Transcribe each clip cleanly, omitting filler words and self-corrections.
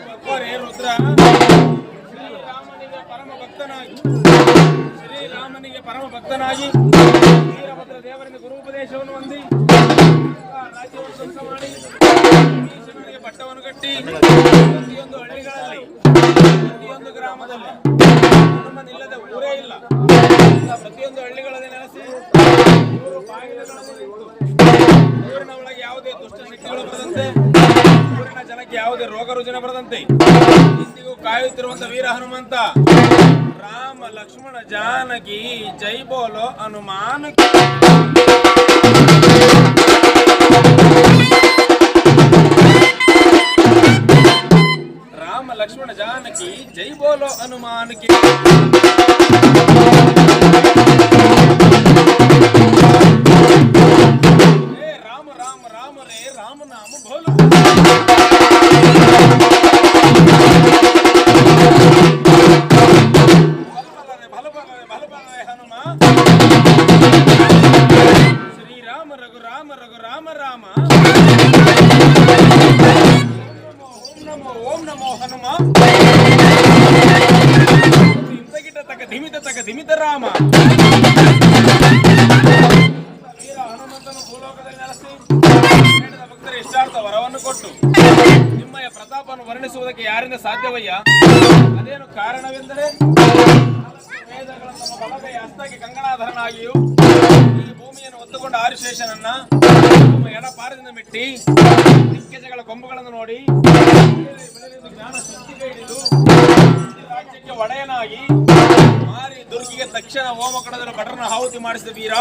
ರುದ್ರ ಶ್ರೀರಾಮನಿಗೆ ಪರಮ ಭಕ್ತನಾಗಿ ವೀರಭದ್ರ ದೇವರಿಂದ ಗುರುಪದೇಶವನ್ನು ಹೊಂದಿ ರಾಜ್ಯವನ್ನು ಧ್ವಂಸ ಮಾಡಿ ಭೀಷಣನಿಗೆ ಪಟ್ಟವನ್ನು ಕಟ್ಟಿ ಪ್ರತಿಯೊಂದು ಹಳ್ಳಿಗಳಲ್ಲಿ ಪ್ರತಿಯೊಂದು ಗ್ರಾಮದಲ್ಲಿ ಹನುಮನಿಲ್ಲದ ಊರೇ ಇಲ್ಲ. ಪ್ರತಿಯೊಂದು ಹಳ್ಳಿಗಳಲ್ಲಿ ನೆಲೆಸಿ ಬಾಗಿಲುಗಳನ್ನು ನಿಂತು ಊರಿನ ಒಳಗೆ ಯಾವುದೇ ದುಷ್ಟ ಶಕ್ತಿಗಳು ಬರದಂತೆ, ಊರಿನ ಜನಕ್ಕೆ ಯಾವುದೇ ರೋಗ ರುಜಿನ ಬರದಂತೆ ಇಂದಿಗೂ ಕಾಯುತ್ತಿರುವಂತ ವೀರ ಹನುಮಂತ ರಾಮ ಲಕ್ಷ್ಮಣ ಜಾನಕಿ ಜೈ ಬೋಲೋ ಹನುಮಾನ್. ರಾಮ ಲಕ್ಷ್ಮಣ ಜಾನಕಿ ಜೈ ಬೋಲೋ ಹನುಮಾನ್ ಕಿ. ರಾಮ ರಾಮ ರಾಮ ರೇ ರಾಮ ನಾಮ ಬೋಲೋ. ಶ್ರೀರಾಮ ರಘು ರಾಮ ರಘು ರಾಮ ರಾಮ. ಓಂ ನಮೋ ಹನುಮ. ಇಂತಗಿಟ ತಕ ಧಿಮಿತ ರಾಮ. ವೀರ ಹನುಮಂತನು ಭೂಲೋಕದಲ್ಲಿ ನೆಲೆಸಿ ಬೇಡದ ಭಕ್ತರ ಇಷ್ಟಾರ್ಥ ವರವನ್ನು ಕೊಟ್ಟು ನಿಮ್ಮಯ ಪ್ರತಾಪವನ್ನು ವರ್ಣಿಸುವುದಕ್ಕೆ ಯಾರಿಂದ ಸಾಧ್ಯವಯ್ಯ? ಅದೇನು ಕಾರಣವೆಂದರೆ ವೇದಗಳ ತಮ್ಮ ಬಲಗೈ ಹಸ್ತಕ್ಕೆ ಕಂಕಣಾಧರನಾಗಿಯೂ ಈ ಭೂಮಿಯನ್ನು ಹೊತ್ತುಕೊಂಡ ಆದಿಶೇಷನನ್ನ ನಮ್ಮ ಎಡಪಾರದಿಂದ ಮೆಟ್ಟಿ ದಿಗ್ಗಜಗಳ ಕೊಂಬುಗಳನ್ನು ನೋಡಿ ಜ್ಞಾನ ಶಕ್ತಿಗೆ ಹಿಡಿದು ರಾಜ್ಯಕ್ಕೆ ಒಡೆಯನಾಗಿ ಮಾರಿ ದುರ್ಗಿಗೆ ತಕ್ಷಣ ಹೋಮ ಕಡದರ ಭಟರನ ಆಹುತಿ ಮಾಡಿಸಿದ ವೀರ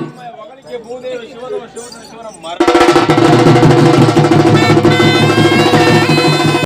ನಿಮ್ಮಯ ಹೊಗಳಿಕೆ ಭೂದೇವಿ ಶಿವನ ಮರ